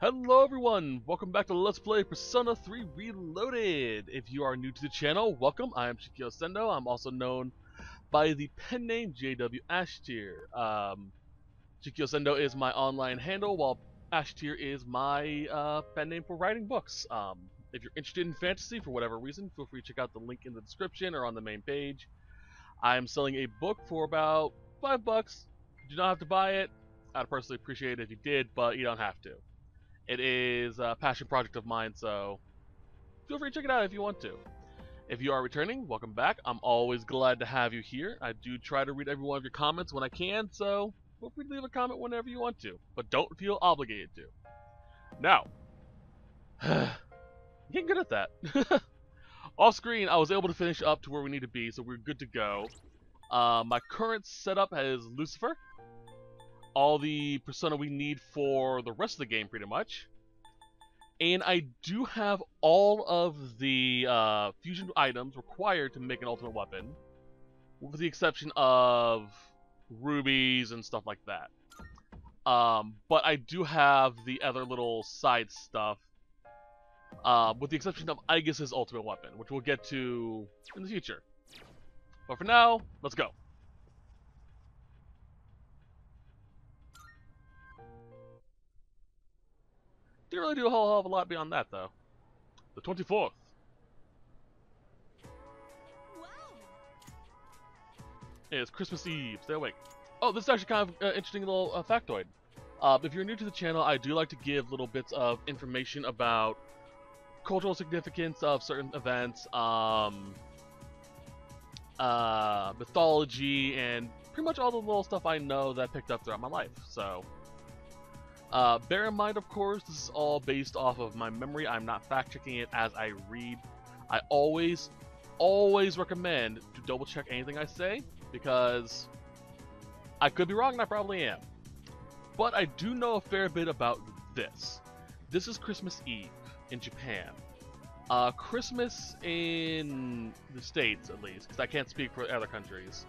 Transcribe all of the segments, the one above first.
Hello everyone! Welcome back to Let's Play Persona 3 Reloaded! If you are new to the channel, welcome. I am Shikio Sendo. I'm also known by the pen name JW Ashtier. Shikio Sendo is my online handle, while Ashtier is my pen name for writing books. If you're interested in fantasy for whatever reason, feel free to check out the link in the description or on the main page. I am selling a book for about $5. You do not have to buy it. I'd personally appreciate it if you did, but you don't have to. It is a passion project of mine, so feel free to check it out if you want to. If you are returning, welcome back. I'm always glad to have you here. I do try to read every one of your comments when I can, so feel free to leave a comment whenever you want to, but don't feel obligated to. Now, I'm getting good at that. Off screen, I was able to finish up to where we need to be, so we're good to go. My current setup has Lucifer, all the persona we need for the rest of the game, pretty much. And I do have all of the fusion items required to make an ultimate weapon, with the exception of rubies and stuff like that. But I do have the other little side stuff, with the exception of Aegis's ultimate weapon, which we'll get to in the future. But for now, let's go. Didn't really do a whole hell of a lot beyond that, though. The 24th. It's Christmas Eve. Stay awake. Oh, this is actually kind of interesting little factoid. If you're new to the channel, I do like to give little bits of information about cultural significance of certain events, mythology, and pretty much all the little stuff I know that I picked up throughout my life. So, bear in mind, of course, this is all based off of my memory. I'm not fact-checking it as I read. I always recommend to double-check anything I say, because I could be wrong, and I probably am. But I do know a fair bit about this. This is Christmas Eve in Japan. Christmas in the States, at least, because I can't speak for other countries,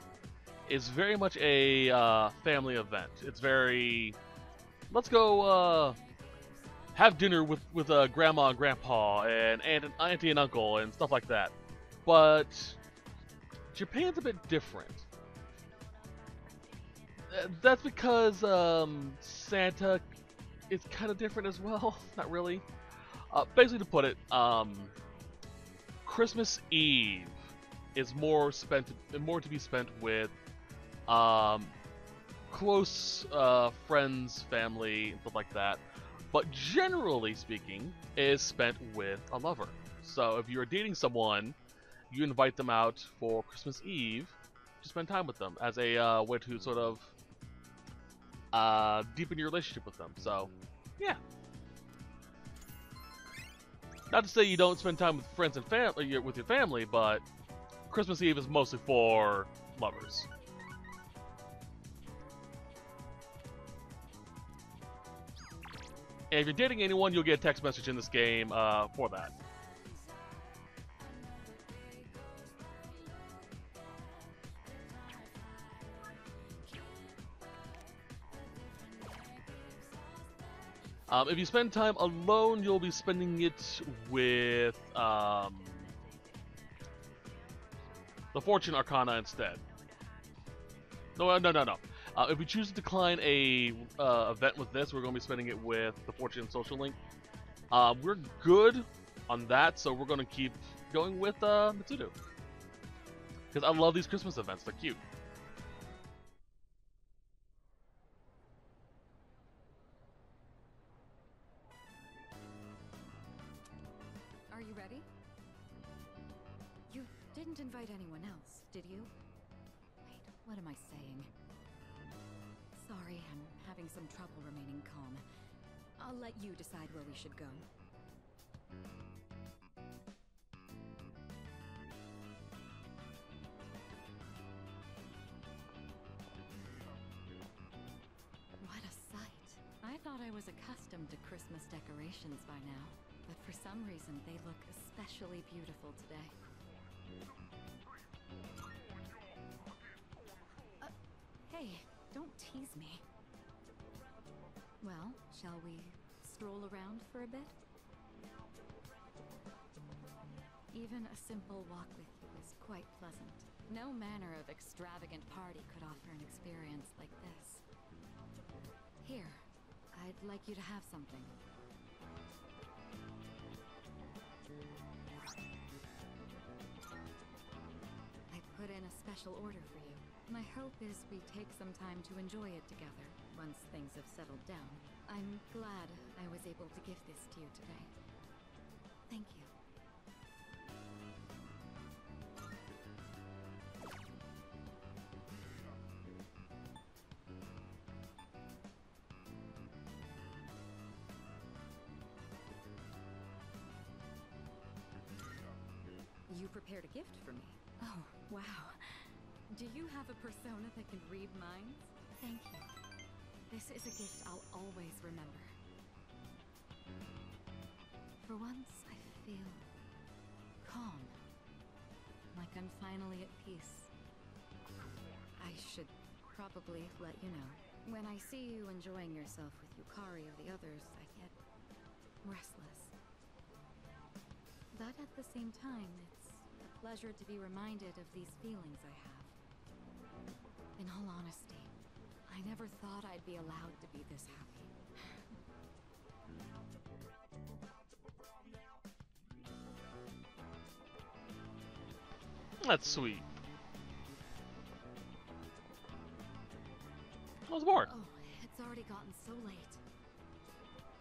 is very much a family event. It's very... Let's go have dinner with grandma and grandpa and auntie and uncle and stuff like that. But Japan's a bit different. That's because Santa is kind of different as well. Not really. Basically, to put it, Christmas Eve is more to be spent with close friends, family, and stuff like that. But generally speaking, is spent with a lover. So if you're dating someone, you invite them out for Christmas Eve to spend time with them as a way to sort of deepen your relationship with them. So, yeah. Not to say you don't spend time with friends and family with your family, but Christmas Eve is mostly for lovers. And if you're dating anyone, you'll get a text message in this game for that. If you spend time alone, you'll be spending it with the Fortune Arcana instead. No. If we choose to decline a event with this, we're going to be spending it with the Fortune Social Link. We're good on that, so we're going to keep going with Mitsudo. Because I love these Christmas events, they're cute. Are you ready? You didn't invite anyone else, did you? Wait, what am I saying? Sorry, I'm having some trouble remaining calm. I'll let you decide where we should go. What a sight. I thought I was accustomed to Christmas decorations by now, but for some reason they look especially beautiful today. Hey, don't tease me. Well, shall we stroll around for a bit? Even a simple walk with you is quite pleasant. No manner of extravagant party could offer an experience like this. Here, I'd like you to have something. I put in a special order for you. My hope is we take some time to enjoy it together once things have settled down. I'm glad I was able to give this to you today. Thank you. You prepared a gift for me. Oh, wow. Do you have a persona that can read minds? Thank you. This is a gift I'll always remember. For once, I feel calm. Like I'm finally at peace. I should probably let you know. When I see you enjoying yourself with Yukari or the others, I get restless. But at the same time, it's a pleasure to be reminded of these feelings I have. In all honesty, I never thought I'd be allowed to be this happy. That's sweet. What's more? Oh, it's already gotten so late.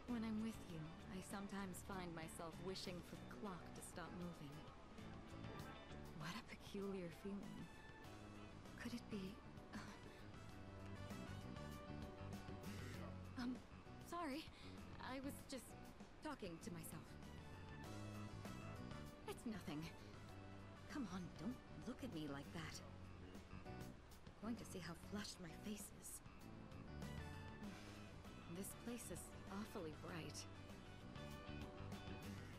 When I'm with you, I sometimes find myself wishing for the clock to stop moving. What a peculiar feeling. Could it be... sorry. I was just talking to myself. It's nothing. Come on, don't look at me like that. I'm going to see how flushed my face is. This place is awfully bright.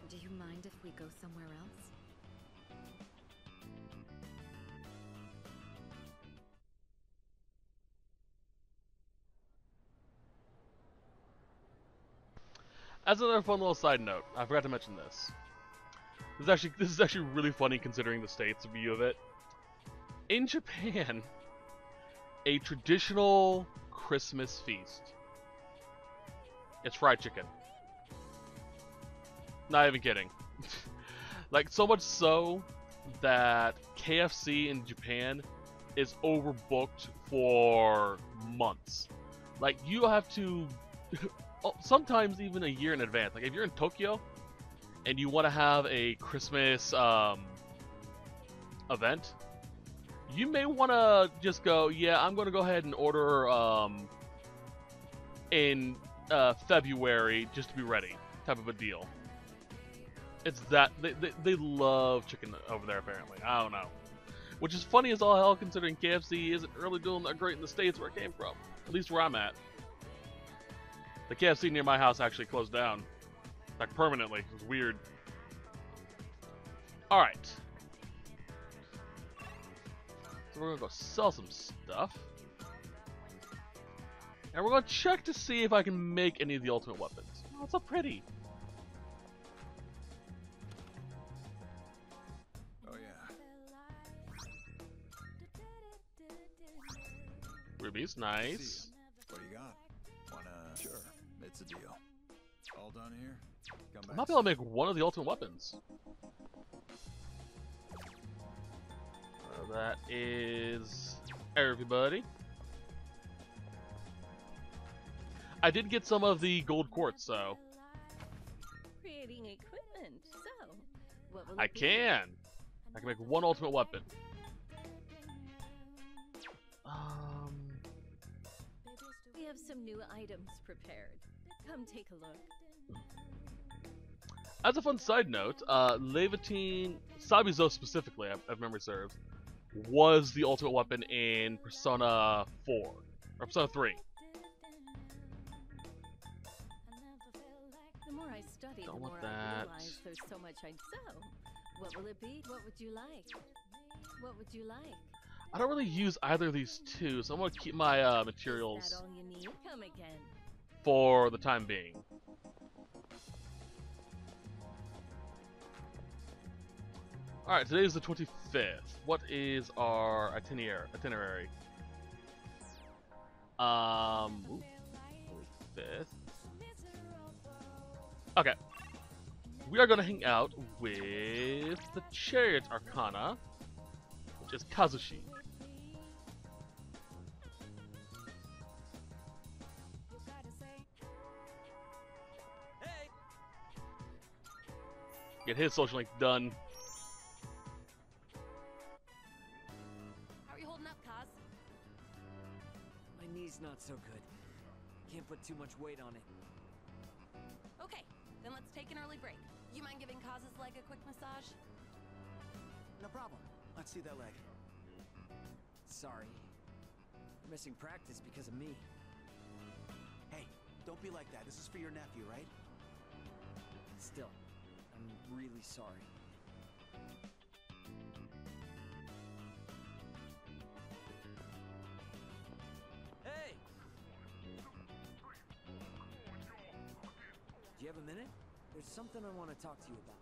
Do you mind if we go somewhere else? As another fun little side note, I forgot to mention this. This is actually really funny considering the States' view of it. In Japan, a traditional Christmas feast. It's fried chicken. Not even kidding. Like, so much so that KFC in Japan is overbooked for months. Like, you have to... sometimes even a year in advance. Like, if you're in Tokyo and you want to have a Christmas event, you may want to just go, yeah, I'm going to go ahead and order in February just to be ready, type of a deal. It's that they love chicken over there apparently. I don't know, which is funny as all hell considering KFC isn't really doing that great in the States where it came from. At least where I'm at. The KFC near my house actually closed down, like permanently. It was weird. All right, so we're gonna go sell some stuff. And we're going to check to see if I can make any of the ultimate weapons. Oh, it's so pretty. Oh, yeah. Rubies, nice. What do you got? Wanna... Sure, it's a deal. All done here? Come I back. might be able to make one of the ultimate weapons. That is everybody. I did get some of the gold quartz, so Creating equipment. So, what will I it be? can make one ultimate weapon. We have some new items prepared. Come take a look. As a fun side note, Levitine, Sabizo specifically, if memory serves, was the ultimate weapon in Persona 4 or Persona 3. The more I study, Don't the want more that. I realize there's so much I'd sew. What will it be? What would you like? What would you like? I don't really use either of these two, so I'm going to keep my Is materials that all you need? Come again. for the time being. Alright, today is the 25th. What is our itinerary? 25th. Okay. We are going to hang out with the Chariot Arcana, which is Kazushi. Get his social link done. How are you holding up, Kaz? My knee's not so good. Can't put too much weight on it. Okay, then let's take an early break. You mind giving Kaz's leg a quick massage? No problem. Let's see that leg. Sorry. You're missing practice because of me. Hey, don't be like that. This is for your nephew, right? Still, I'm really sorry. Hey! Do you have a minute? There's something I want to talk to you about.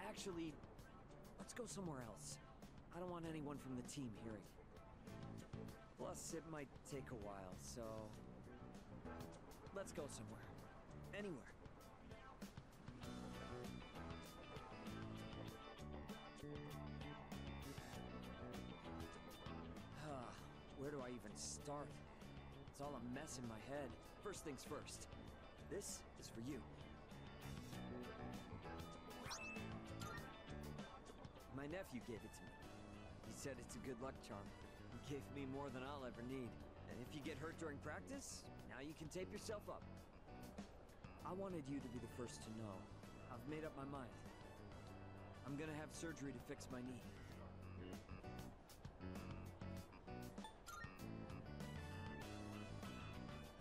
Actually, let's go somewhere else. I don't want anyone from the team hearing. Plus, it might take a while, so... let's go somewhere. Anywhere. Where do I even start? It's all a mess in my head. First things first. This is for you. My nephew gave it to me. He said it's a good luck charm. He gave me more than I'll ever need. And if you get hurt during practice, now you can tape yourself up. I wanted you to be the first to know. I've made up my mind. I'm gonna have surgery to fix my knee.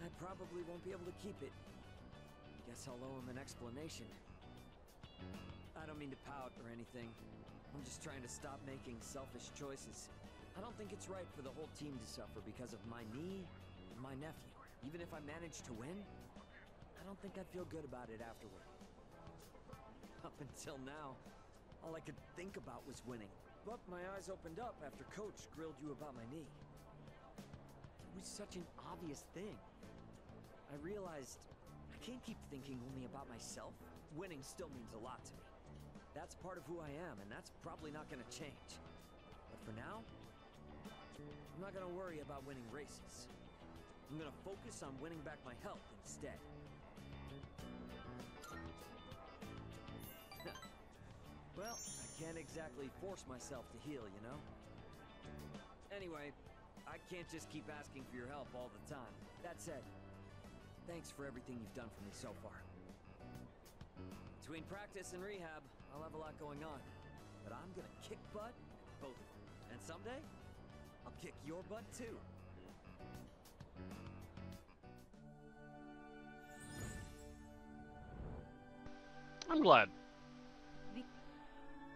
I probably won't be able to keep it. Guess I'll owe him an explanation. I don't mean to pout or anything. I'm just trying to stop making selfish choices. I don't think it's right for the whole team to suffer because of my knee and my nephew. Even if I manage to win, I don't think I'd feel good about it afterward. Up until now, all I could think about was winning. But my eyes opened up after Coach grilled you about my knee. It was such an obvious thing. I realized I can't keep thinking only about myself. Winning still means a lot to me. That's part of who I am, and that's probably not going to change. But for now, I'm not going to worry about winning races. I'm going to focus on winning back my health instead. Well, I can't exactly force myself to heal, you know? Anyway, I can't just keep asking for your help all the time. That said, thanks for everything you've done for me so far. Between practice and rehab, I'll have a lot going on. But I'm gonna kick butt at both of them. And someday, I'll kick your butt too. I'm glad.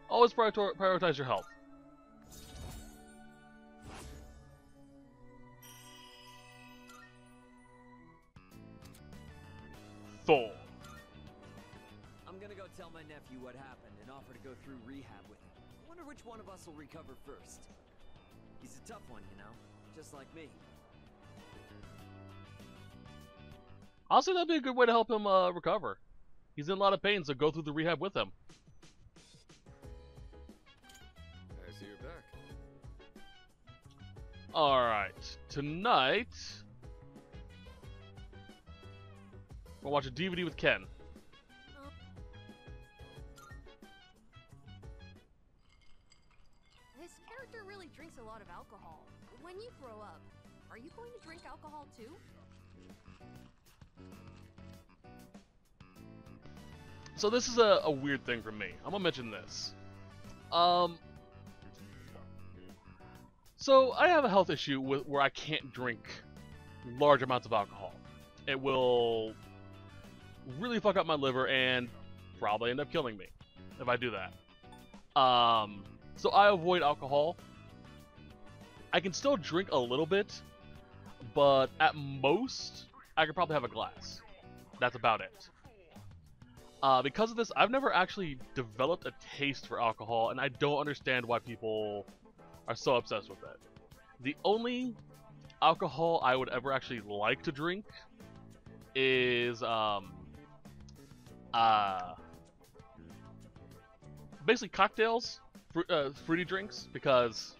Always prioritize your health. Thor. I'm gonna go tell my nephew what happened and offer to go through rehab with him. I wonder which one of us will recover first. He's a tough one, you know, just like me. Honestly, that'd be a good way to help him recover. He's in a lot of pain, so go through the rehab with him. I see you're back. Alright, tonight... we'll watch a DVD with Ken. His character really drinks a lot of alcohol. When you grow up, are you going to drink alcohol too? So this is a weird thing for me. I'm gonna mention this. So I have a health issue where I can't drink large amounts of alcohol. It will really fuck up my liver and probably end up killing me if I do that. So I avoid alcohol. I can still drink a little bit, but at most I could probably have a glass. That's about it. Because of this, I've never actually developed a taste for alcohol, and I don't understand why people are so obsessed with it. The only alcohol I would ever actually like to drink is basically cocktails, fruity drinks, because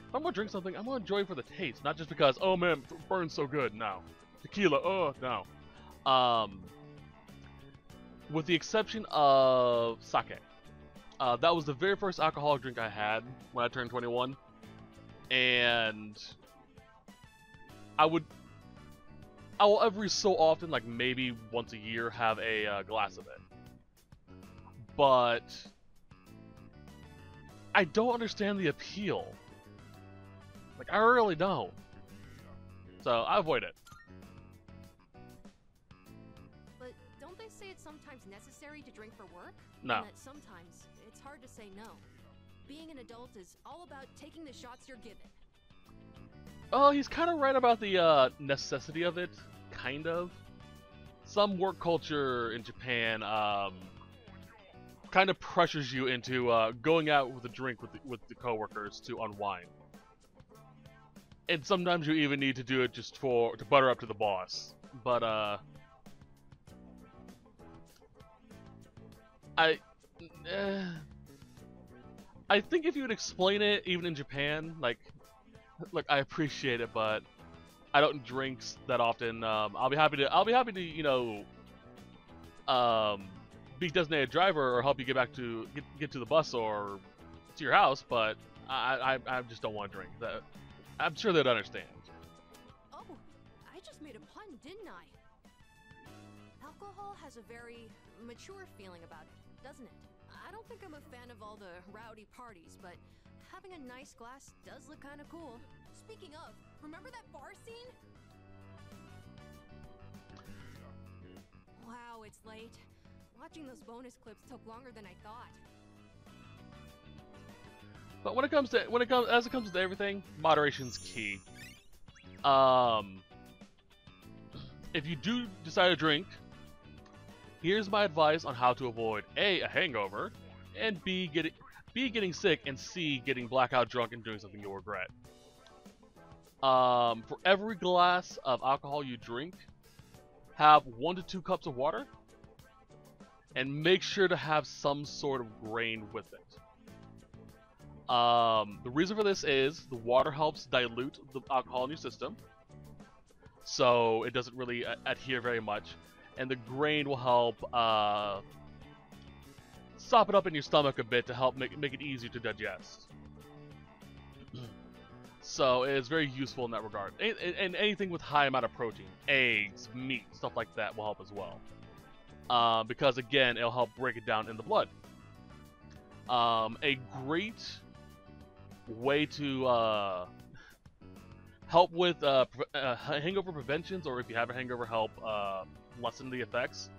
if I'm gonna drink something, I'm gonna enjoy it for the taste, not just because, oh man, it burns so good. No. Tequila, oh no. With the exception of sake. That was the very first alcoholic drink I had when I turned 21. And I will every so often, like maybe once a year, have a glass of it. But I don't understand the appeal. Like, I really don't. So I avoid it. But don't they say it's sometimes necessary to drink for work? No. And that sometimes it's hard to say no. Being an adult is all about taking the shots you're given. Oh, he's kind of right about the necessity of it, kind of. Some work culture in Japan kind of pressures you into going out with a drink with the coworkers to unwind. And sometimes you even need to do it just to butter up to the boss. But I think if you would explain it, even in Japan, like, look, I appreciate it, but I don't drink that often. I'll be happy to, you know, be designated driver or help you get to the bus or to your house, but I just don't want to drink. I'm sure they'd understand. Oh, I just made a pun, didn't I? Alcohol has a very mature feeling about it, doesn't it? I don't think I'm a fan of all the rowdy parties, but having a nice glass does look kind of cool. Speaking of, remember that bar scene? Wow, it's late. Watching those bonus clips took longer than I thought. But as it comes to everything, moderation's key. If you do decide to drink, here's my advice on how to avoid A, a hangover, and B, getting sick, and C, getting blackout drunk and doing something you'll regret. For every glass of alcohol you drink, have 1 to 2 cups of water, and make sure to have some sort of grain with it. The reason for this is the water helps dilute the alcohol in your system, so it doesn't really adhere very much, and the grain will help sop it up in your stomach a bit to help make it easier to digest. So it is very useful in that regard. And anything with high amount of protein, eggs, meat, stuff like that will help as well. Because again, it'll help break it down in the blood. A great way to help with hangover preventions, or if you have a hangover, help lessen the effects,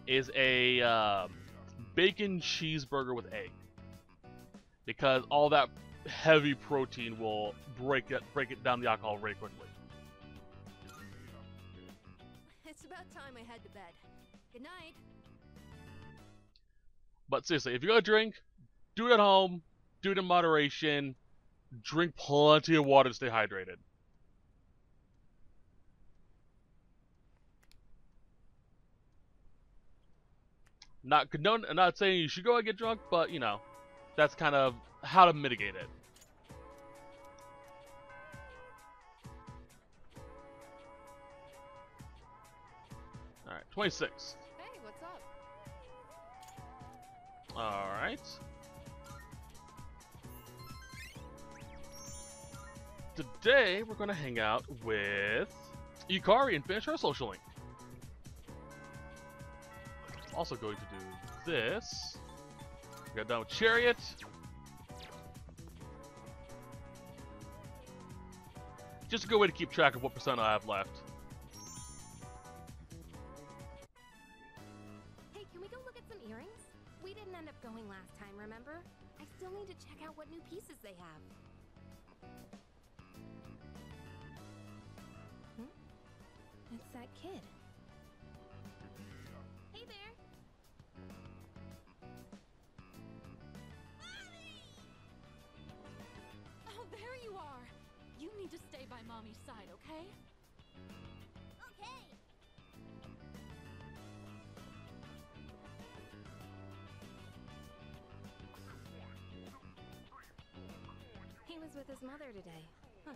is a bacon cheeseburger with egg. Because all that heavy protein will break it down the alcohol very quickly. It's about time I head to bed. Good night. But seriously, if you're gonna drink, do it at home, do it in moderation, drink plenty of water to stay hydrated. I'm not saying you should go and get drunk, but you know, that's kind of how to mitigate it. Alright, 26. Hey, what's up? Alright. Today, we're going to hang out with Yukari and finish her social link. Also going to do this. We got done with Chariot. Just a good way to keep track of what percent I have left. Hey, can we go look at some earrings? We didn't end up going last time, remember? I still need to check out what new pieces they have. It's that kid. Hey there! inside, okay? Okay. He was with his mother today. Huh.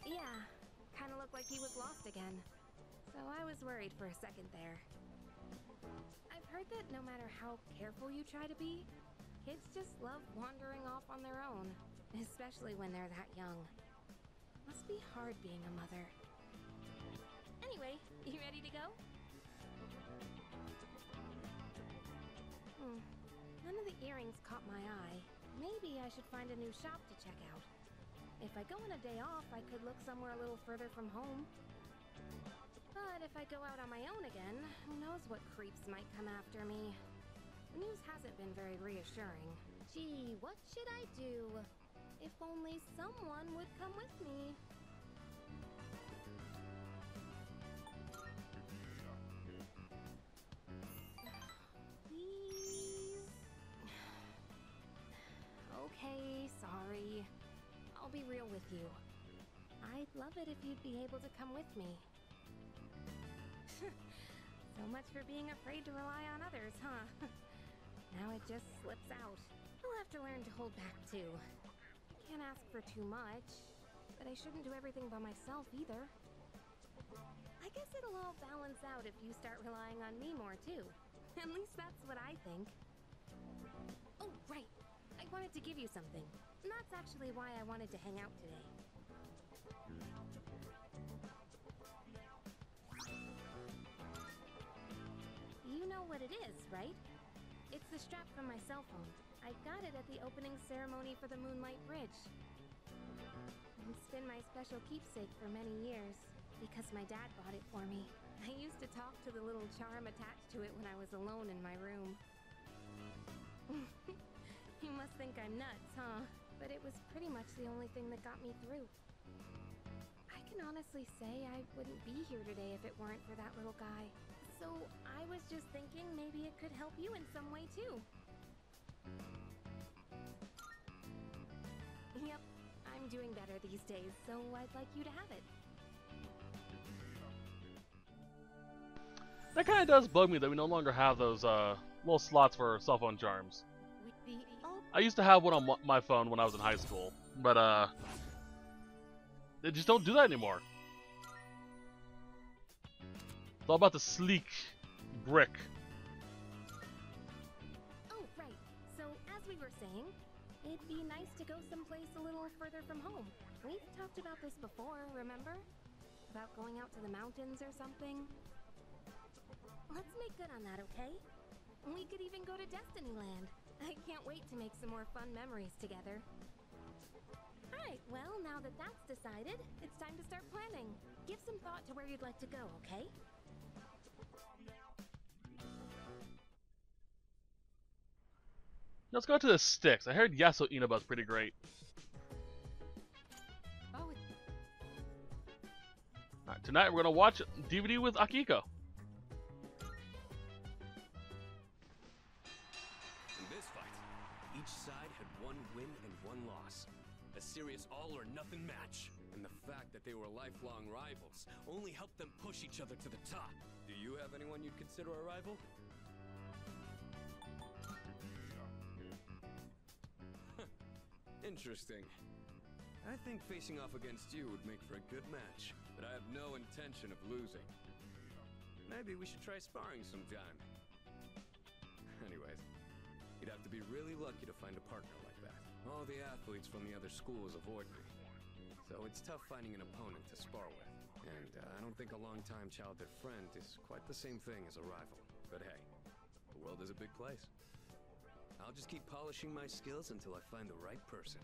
Yeah, kind of looked like he was lost again. So I was worried for a second there. I've heard that no matter how careful you try to be, kids just love wandering off on their own, especially when they're that young. Must be hard being a mother. Anyway, you ready to go? None of the earrings caught my eye. Maybe I should find a new shop to check out. If I go on a day off, I could look somewhere a little further from home. But if I go out on my own again, who knows what creeps might come after me. The news hasn't been very reassuring. Gee, what should I do? If only someone would come with me. Please? Okay, sorry. I'll be real with you. I'd love it if you'd be able to come with me. So much for being afraid to rely on others, huh? Now it just slips out. I'll have to learn to hold back too. Can't ask for too much, but I shouldn't do everything by myself either. I guess it'll all balance out if you start relying on me more too. At least that's what I think. Oh, right. I wanted to give you something. And that's actually why I wanted to hang out today. You know what it is, right? It's the strap from my cell phone. I got it at the opening ceremony for the Moonlight Bridge. It's been my special keepsake for many years, because my dad bought it for me. I used to talk to the little charm attached to it when I was alone in my room. You must think I'm nuts, huh? But it was pretty much the only thing that got me through. I can honestly say I wouldn't be here today if it weren't for that little guy. So I was just thinking maybe it could help you in some way too. Yep, I'm doing better these days, so I'd like you to have it. That kind of does bug me that we no longer have those little slots for cell phone charms. I used to have one on my phone when I was in high school, but they just don't do that anymore. It's all about the sleek brick. Oh, right. So, as we were saying, it'd be nice to go someplace a little further from home. We've talked about this before, remember? About going out to the mountains or something. Let's make good on that, okay? We could even go to Destinyland. I can't wait to make some more fun memories together. Alright, well, now that that's decided, it's time to start planning. Give some thought to where you'd like to go, okay? Let's go to the sticks. I heard Yaso Inaba's pretty great. Oh, Alright, tonight we're gonna watch DVD with Akiko. In this fight, each side had one win and one loss. A serious all-or-nothing match. And the fact that they were lifelong rivals only helped them push each other to the top. Do you have anyone you'd consider a rival? Interesting. I think facing off against you would make for a good match, but I have no intention of losing. Maybe we should try sparring sometime. Anyways, you'd have to be really lucky to find a partner like that. All the athletes from the other schools avoid me, so it's tough finding an opponent to spar with. And I don't think a long-time childhood friend is quite the same thing as a rival. But hey, the world is a big place. I'll just keep polishing my skills until I find the right person.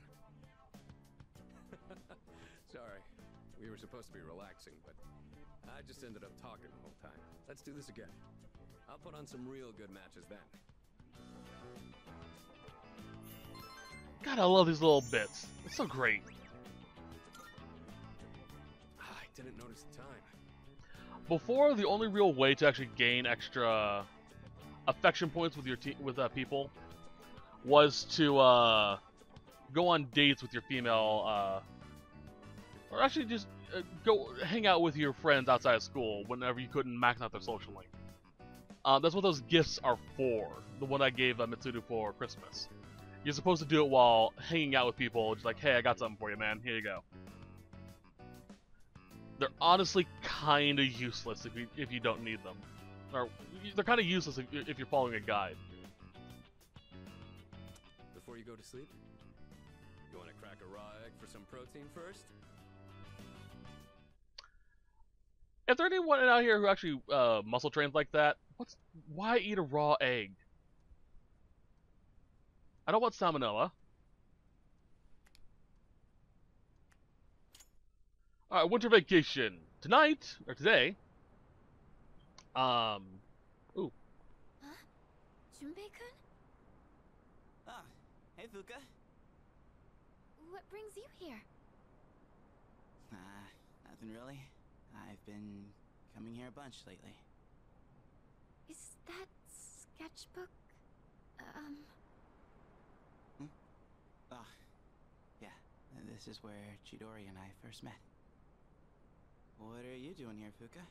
Sorry, we were supposed to be relaxing, but I just ended up talking the whole time. Let's do this again. I'll put on some real good matches then. God, I love these little bits. It's so great. I didn't notice the time. Before, the only real way to actually gain extra affection points with your people was to go on dates with your female, or actually just go hang out with your friends outside of school whenever you couldn't max out their social link. That's what those gifts are for. The one I gave Mitsuru for Christmas. You're supposed to do it while hanging out with people, just like, hey, I got something for you, man. Here you go. They're honestly kind of useless if you don't need them. Or they're kind of useless if you're following a guide. Before you go to sleep, you want to crack a raw egg for some protein first? Is there anyone out here who actually muscle trains like that? Why eat a raw egg? I don't want salmonella. Alright, winter vacation. Tonight, or today. Ooh. Huh? Junpei-kun? Ah, hey Fuka. What brings you here? Nothing really. I've been coming here a bunch lately. Is that sketchbook? Ah, yeah. This is where Chidori and I first met. What are you doing here, Fuka?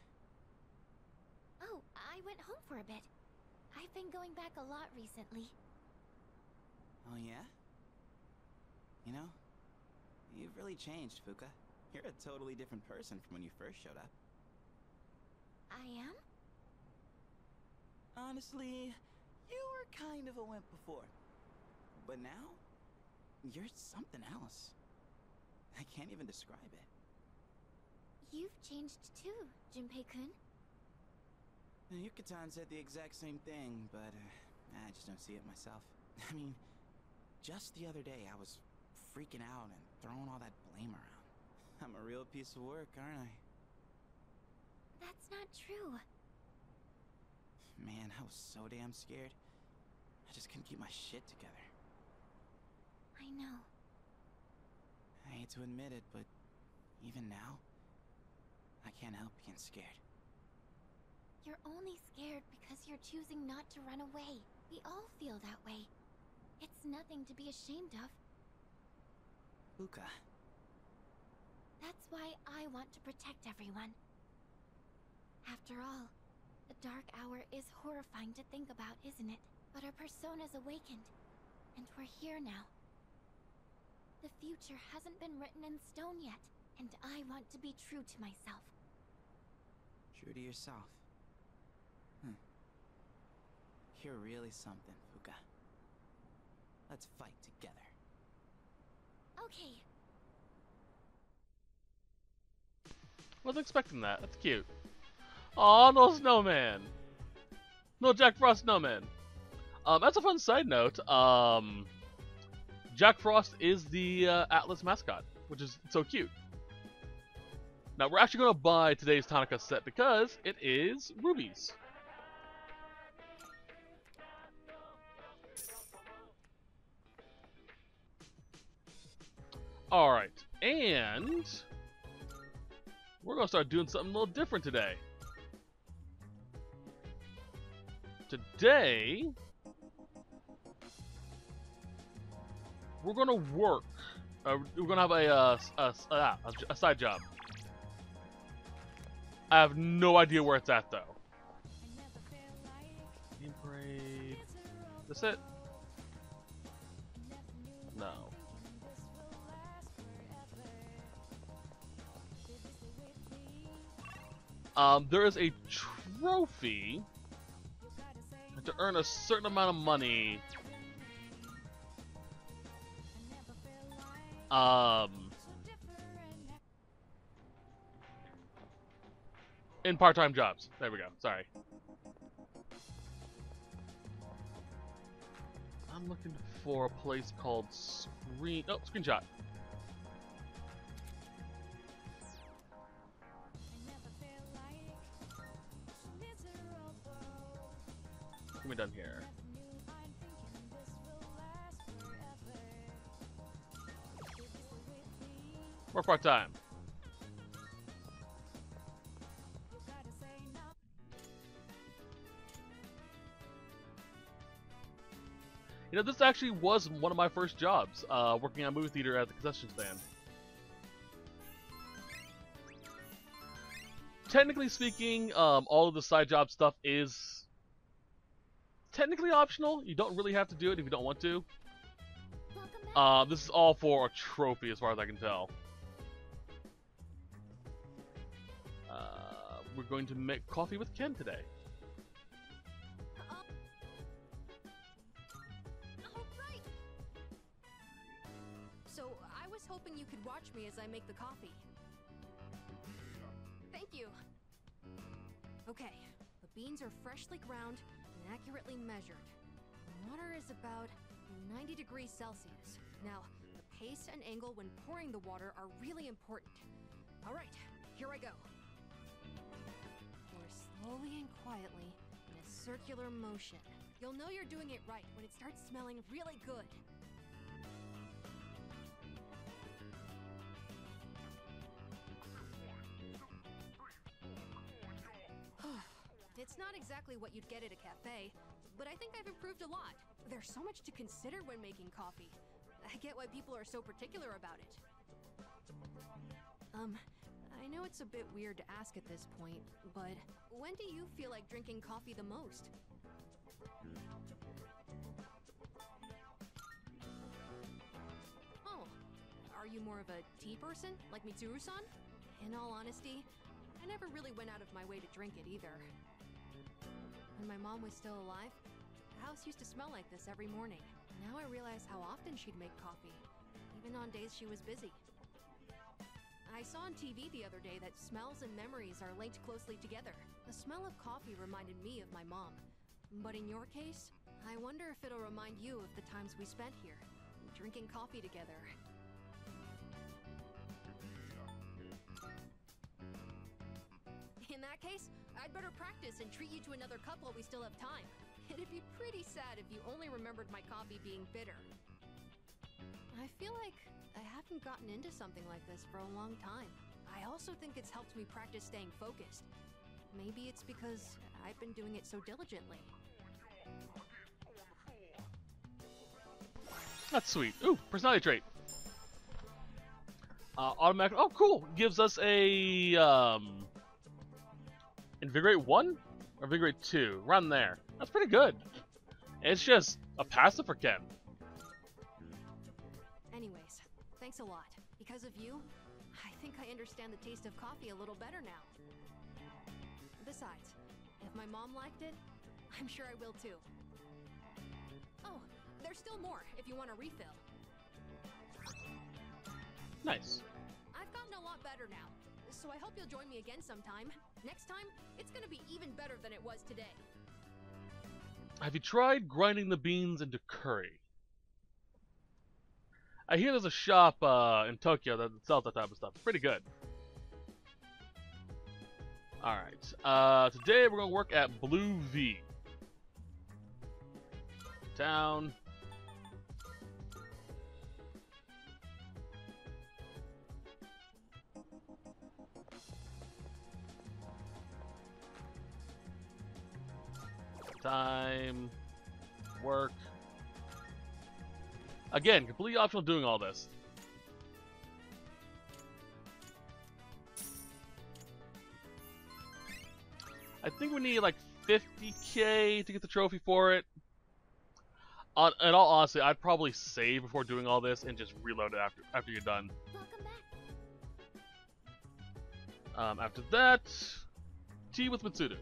Oh, I went home for a bit. I've been going back a lot recently. Oh yeah? You know, you've really changed, Fuka. You're a totally different person from when you first showed up. I am? Honestly, you were kind of a wimp before. But now, you're something else. I can't even describe it. You've changed too, Junpei-kun. Yuka-tan said the exact same thing, but I just don't see it myself. I mean, just the other day I was freaking out and throwing all that blame around. I'm a real piece of work, aren't I? That's not true. Man, I was so damn scared. I just couldn't keep my shit together. I know. I hate to admit it, but even now, I can't help being scared. You're only scared because you're choosing not to run away. We all feel that way. It's nothing to be ashamed of. Fuka. That's why I want to protect everyone. After all, the dark hour is horrifying to think about, isn't it? But our persona's awakened, and we're here now. The future hasn't been written in stone yet, and I want to be true to myself. True to yourself. You're really something, Fuka. Let's fight together. Okay. Wasn't expecting that. That's cute. Aw, no snowman. No Jack Frost snowman. That's a fun side note. Jack Frost is the ATLUS mascot, which is so cute. Now we're actually going to buy today's Tanaka set because it is rubies. Alright, and we're going to start doing something a little different today. Today, we're going to work. We're going to have a side job. I have no idea where it's at, though. Game parade. This it? No. There is a trophy to earn a certain amount of money. In part-time jobs. There we go. Sorry. I'm looking for a place called Screenshot. What we done here? Work part-time. You know, this actually was one of my first jobs, working at a movie theater at the concession stand. Technically speaking, all of the side job stuff is technically optional. You don't really have to do it if you don't want to. This is all for a trophy as far as I can tell. We're going to make coffee with Ken today. Right. So, I was hoping you could watch me as I make the coffee. Thank you. Okay, the beans are freshly ground and accurately measured. The water is about 90 degrees Celsius. Now, the pace and angle when pouring the water are really important. All right, here I go. Pour slowly and quietly in a circular motion. You'll know you're doing it right when it starts smelling really good. It's not exactly what you'd get at a cafe, but I think I've improved a lot. There's so much to consider when making coffee. I get why people are so particular about it. I know it's a bit weird to ask at this point, but when do you feel like drinking coffee the most? Oh, are you more of a tea person, like Mitsuru-san? In all honesty, I never really went out of my way to drink it either. When my mom was still alive, the house used to smell like this every morning. Now I realize how often she'd make coffee, even on days she was busy. I saw on TV the other day that smells and memories are linked closely together. The smell of coffee reminded me of my mom. But in your case, I wonder if it'll remind you of the times we spent here, drinking coffee together. In that case, I'd better practice and treat you to another cup while we still have time. It'd be pretty sad if you only remembered my coffee being bitter. I feel like I haven't gotten into something like this for a long time. I also think it's helped me practice staying focused. Maybe it's because I've been doing it so diligently. That's sweet. Ooh, personality trait. Automatic. Oh, cool. Gives us a Invigorate 1 or Invigorate 2, around there. That's pretty good. It's just a passive for Ken. Anyways, thanks a lot. Because of you, I think I understand the taste of coffee a little better now. Besides, if my mom liked it, I'm sure I will too. Oh, there's still more if you want a refill. Nice. I've gotten a lot better now, so I hope you'll join me again sometime. Next time, it's gonna be even better than it was today. Have you tried grinding the beans into curry? I hear there's a shop in Tokyo that sells that type of stuff. It's pretty good. Alright, today we're going to work at Blue V. Town. Time. Work. Again, completely optional doing all this. I think we need like 50k to get the trophy for it. In all honesty, I'd probably save before doing all this and just reload it after you're done. Welcome back. After that, tea with Mitsuda.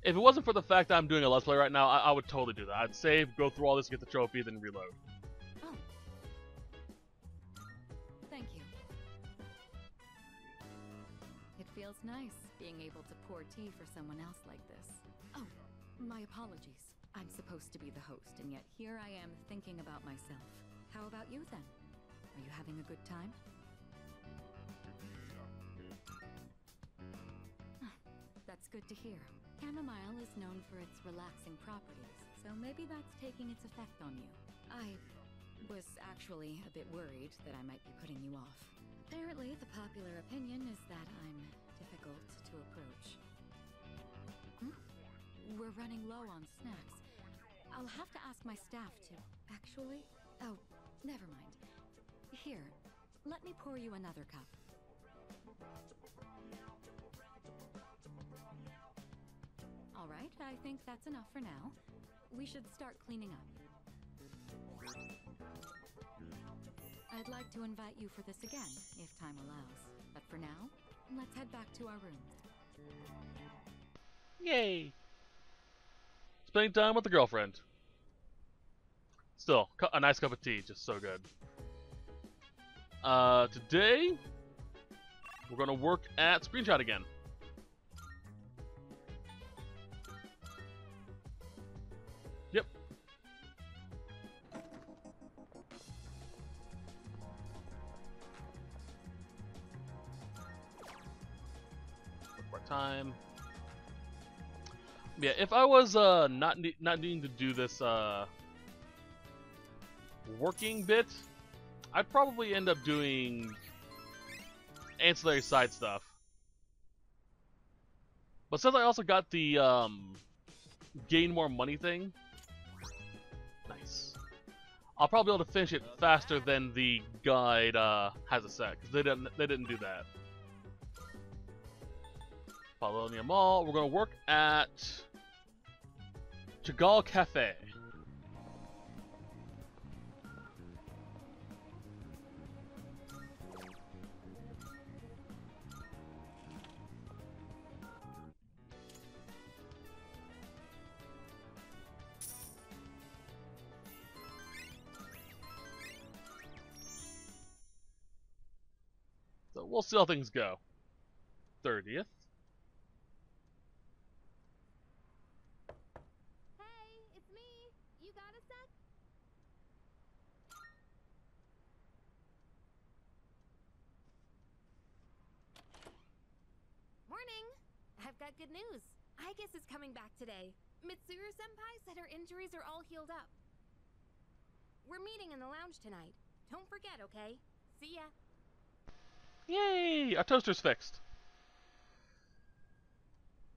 If it wasn't for the fact that I'm doing a Let's Play right now, I would totally do that. I'd save, go through all this, get the trophy, then reload. Oh. Thank you. It feels nice being able to pour tea for someone else like this. Oh, my apologies. I'm supposed to be the host, and yet here I am thinking about myself. How about you then? Are you having a good time? That's good to hear. Chamomile is known for its relaxing properties, so maybe that's taking its effect on you. I was actually a bit worried that I might be putting you off. Apparently, the popular opinion is that I'm difficult to approach. We're running low on snacks. I'll have to ask my staff to. Actually, oh, never mind. Here, let me pour you another cup. All right, I think that's enough for now. We should start cleaning up. I'd like to invite you for this again, if time allows. But for now, let's head back to our rooms. Yay! Spending time with the girlfriend. Still, a nice cup of tea, just so good. Today, we're gonna work at Screenshot again. Yep. More time. Yeah, if I was not needing to do this working bit, I'd probably end up doing ancillary side stuff. But since I also got the gain more money thing, nice. I'll probably be able to finish it faster than the guide has it set, because they didn't do that. Polonia Mall. We're gonna work at Chagall Cafe. So we'll see how things go. 30th. Hey, it's me. You got a sec? Morning. I've got good news. Aigis is coming back today. Mitsuru-senpai said her injuries are all healed up. We're meeting in the lounge tonight. Don't forget, okay? See ya. Yay! Our toaster's fixed.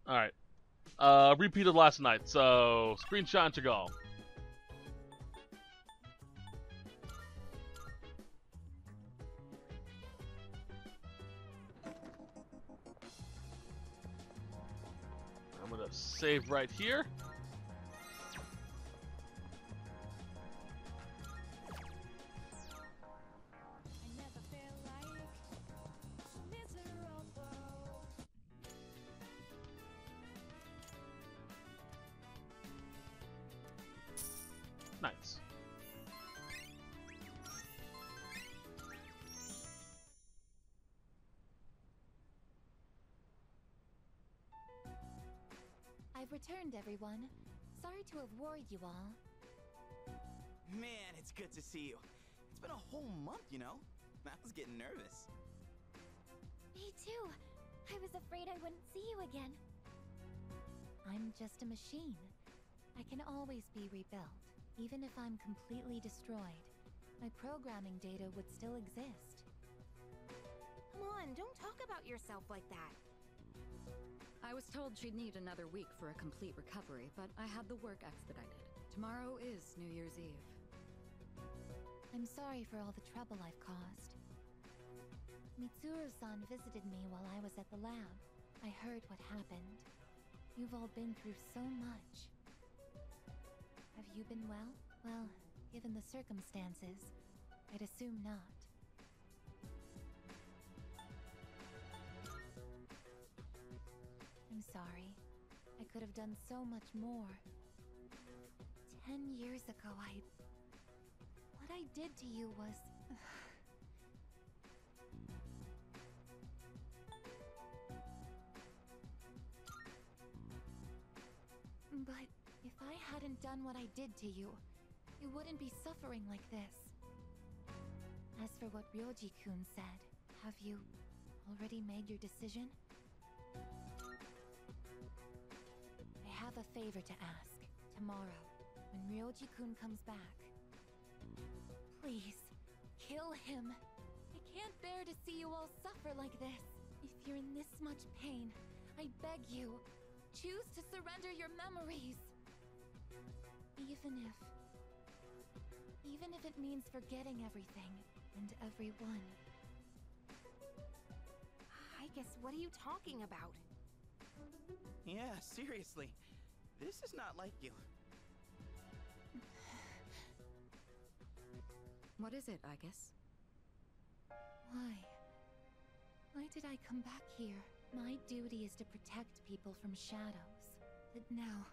Alright. Repeated last night, so Screenshot and Chagall. I'm gonna save right here. Nice. I've returned, everyone. Sorry to have worried you all. Man, it's good to see you. It's been a whole month, you know? I was getting nervous. Me too. I was afraid I wouldn't see you again. I'm just a machine. I can always be rebuilt. Even if I'm completely destroyed, my programming data would still exist. Come on, don't talk about yourself like that. I was told she'd need another week for a complete recovery, but I had the work expedited. Tomorrow is New Year's Eve. I'm sorry for all the trouble I've caused. Mitsuru-san visited me while I was at the lab. I heard what happened. You've all been through so much. Have you been well? Well, given the circumstances, I'd assume not. I'm sorry. I could have done so much more. 10 years ago, what I did to you was... But if I hadn't done what I did to you, you wouldn't be suffering like this. As for what Ryoji-kun said, have you already made your decision? I have a favor to ask. Tomorrow, when Ryoji-kun comes back, please, kill him. I can't bear to see you all suffer like this. If you're in this much pain, I beg you, choose to surrender your memories. Even if it means forgetting everything and everyone. I guess, what are you talking about? Yeah, seriously. This is not like you. What is it, I guess? Why? Why did I come back here? My duty is to protect people from shadows. But now,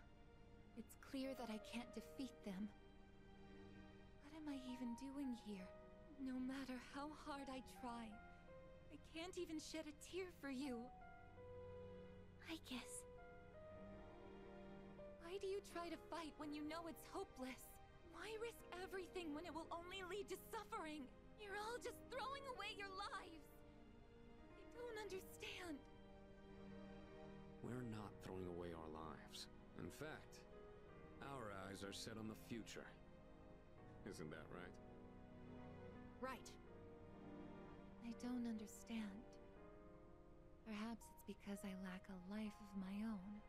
it's clear that I can't defeat them. What am I even doing here? No matter how hard I try, I can't even shed a tear for you. I guess. Why do you try to fight when you know it's hopeless? Why risk everything when it will only lead to suffering? You're all just throwing away your lives. I don't understand. We're not throwing away our lives. In fact, our eyes are set on the future. Isn't that right? Right. I don't understand. Perhaps it's because I lack a life of my own.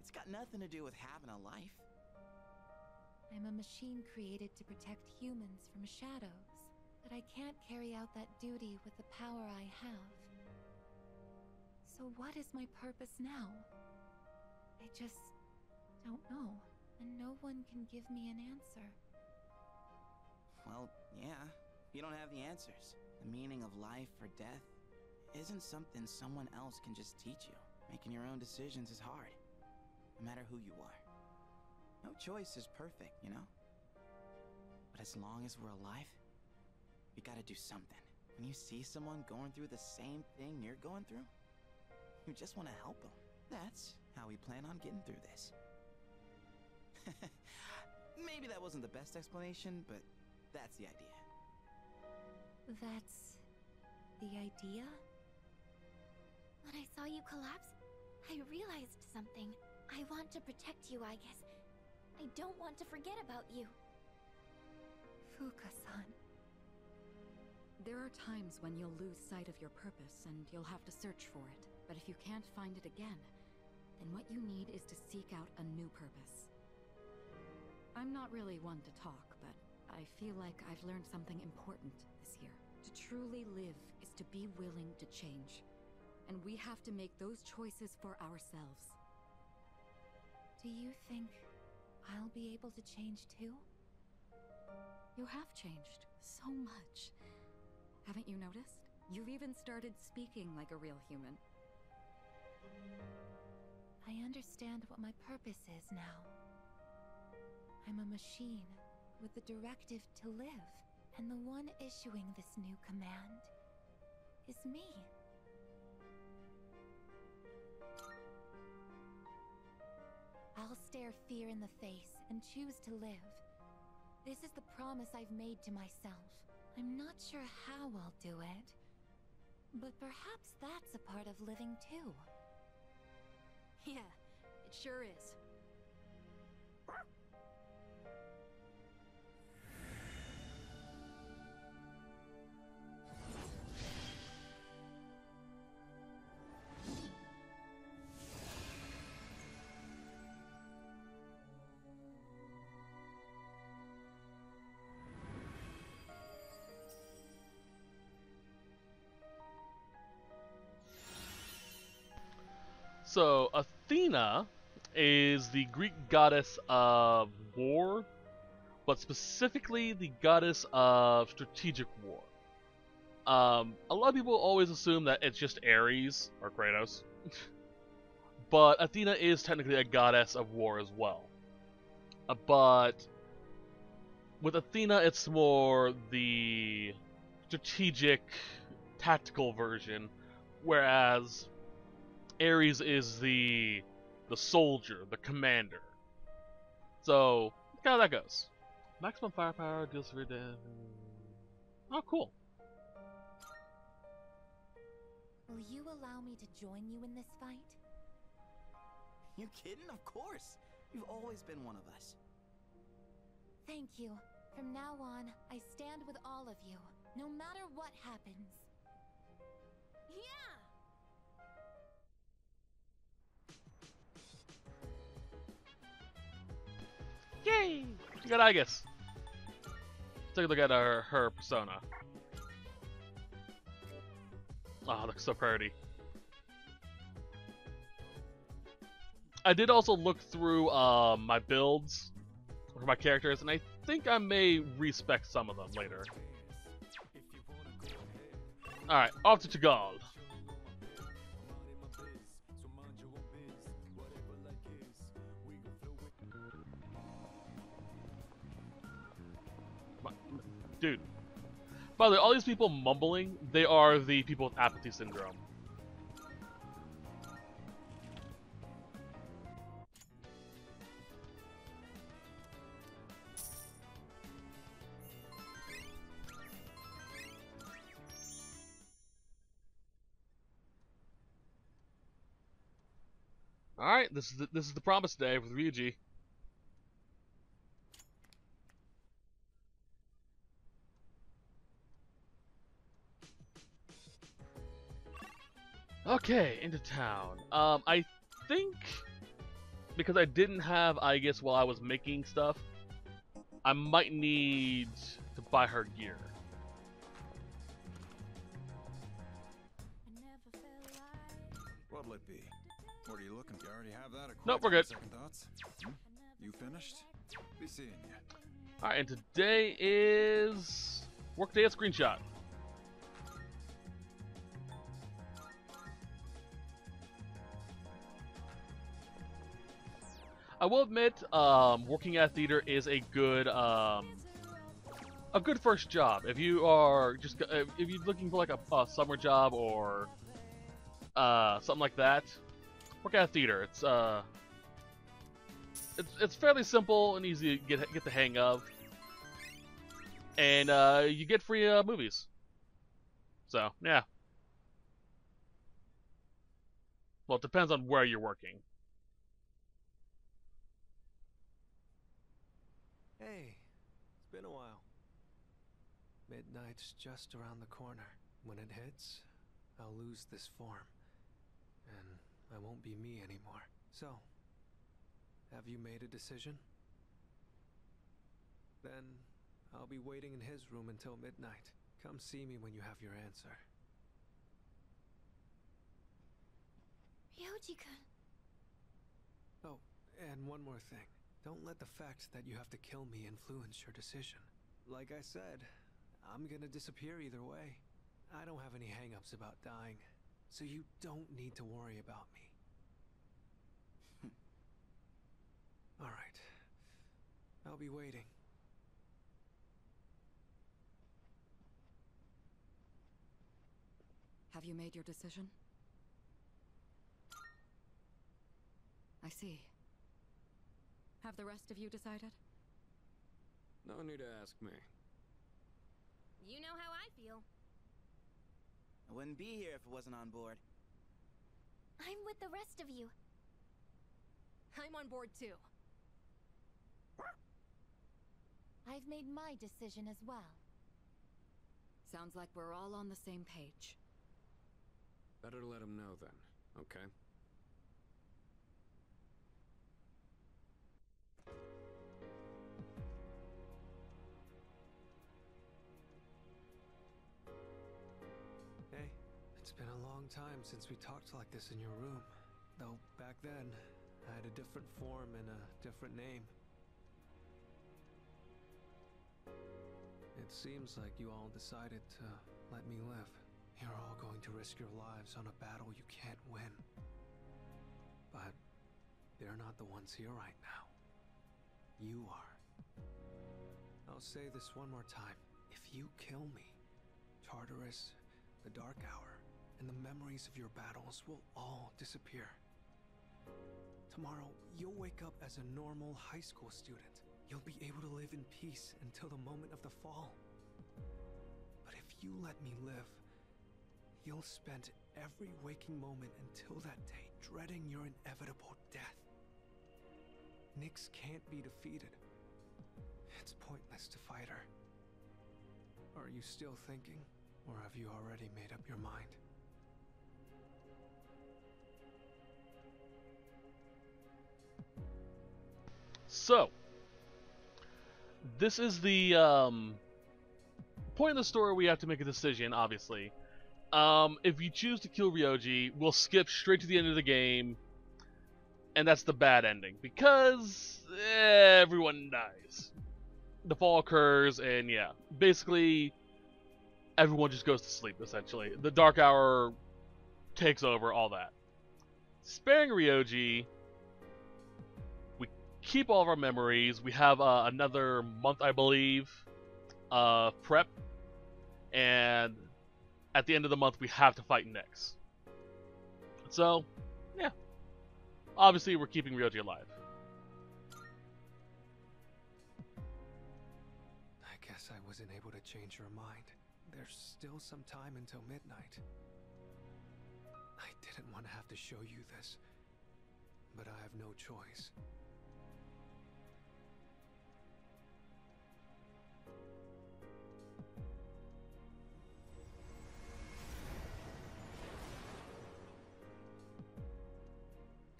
It's got nothing to do with having a life. I'm a machine created to protect humans from shadows, but I can't carry out that duty with the power I have. So what is my purpose now? I just don't know, and no one can give me an answer. Well, yeah, you don't have the answers. The meaning of life or death isn't something someone else can just teach you. Making your own decisions is hard, no matter who you are. No choice is perfect, you know? But as long as we're alive, we gotta do something. When you see someone going through the same thing you're going through, you just want to help them. That's how we plan on getting through this. Maybe that wasn't the best explanation, but that's the idea. That's the idea? When I saw you collapse, I realized something. I want to protect you, I guess. I don't want to forget about you. Fuka-san. There are times when you'll lose sight of your purpose and you'll have to search for it. But if you can't find it again, then what you need is to seek out a new purpose. I'm not really one to talk, but I feel like I've learned something important this year. To truly live is to be willing to change. And we have to make those choices for ourselves. Do you think I'll be able to change too? You have changed so much. Haven't you noticed? You've even started speaking like a real human. I understand what my purpose is now. I'm a machine with the directive to live, and the one issuing this new command is me. I'll stare fear in the face and choose to live. This is the promise I've made to myself. I'm not sure how I'll do it, but perhaps that's a part of living too. Yeah, it sure is. So, Athena is the Greek goddess of war, but specifically the goddess of strategic war. A lot of people always assume that it's just Ares or Kratos, but Athena is technically a goddess of war as well. But with Athena, it's more the strategic, tactical version, whereas Ares is the soldier, the commander. So, that's how that goes. Maximum firepower deals for damage. Oh, cool. Will you allow me to join you in this fight? You kidding? Of course! You've always been one of us. Thank you. From now on, I stand with all of you, no matter what happens. Yeah! Yay! You got Aegis. Take a look at her persona. Oh, looks so pretty. I did also look through my builds for my characters, and I think I may respec some of them later. Alright, off to Chagall. Dude. By the way, all these people mumbling, they are the people with apathy syndrome. Alright, this is the promise day with Ryuji. Okay, into town. I think because I didn't have Aegis while I was making stuff, I might need to buy her gear. What'll it be? What are you looking for? You already have that equipped. Nope, we're good. Second thoughts? You finished? Be seeing you. Alright, and today is Workday at Screenshot. I will admit, working at theater is a good first job. If you are just if you're looking for like a summer job or something like that, work at theater. It's fairly simple and easy to get the hang of, and you get free movies. So yeah. Well, it depends on where you're working. Hey, it's been a while. Midnight's just around the corner. When it hits, I'll lose this form, and I won't be me anymore. So, have you made a decision? Then, I'll be waiting in his room until midnight. Come see me when you have your answer. Ryoji-kun. Oh, and one more thing. Don't let the fact that you have to kill me influence your decision. Like I said, I'm gonna disappear either way. I don't have any hang-ups about dying, so you don't need to worry about me. Alright. I'll be waiting. Have you made your decision? I see. Have the rest of you decided? No need to ask me. You know how I feel. I wouldn't be here if it wasn't on board. I'm with the rest of you. I'm on board too. I've made my decision as well. Sounds like we're all on the same page. Better let him know then, okay? Hey, it's been a long time since we talked like this in your room. Though back then, I had a different form and a different name. It seems like you all decided to let me live. You're all going to risk your lives on a battle you can't win. But they're not the ones here right now. You are. I'll say this one more time. If you kill me, Tartarus, the Dark Hour, and the memories of your battles will all disappear. Tomorrow, you'll wake up as a normal high school student. You'll be able to live in peace until the moment of the fall. But if you let me live, you'll spend every waking moment until that day dreading your inevitable death. Nyx can't be defeated. It's pointless to fight her. Are you still thinking, or have you already made up your mind? So, this is the point in the story where we have to make a decision, obviously. If you choose to kill Ryoji, we'll skip straight to the end of the game, and that's the bad ending, because everyone dies. The fall occurs, and yeah, basically everyone just goes to sleep, essentially. The Dark Hour takes over, all that. Sparing Ryoji, we keep all of our memories. We have another month, I believe, prep, and at the end of the month we have to fight Nyx. So, yeah. Obviously, we're keeping Ryoji alive. I guess I wasn't able to change your mind. There's still some time until midnight. I didn't want to have to show you this, but I have no choice.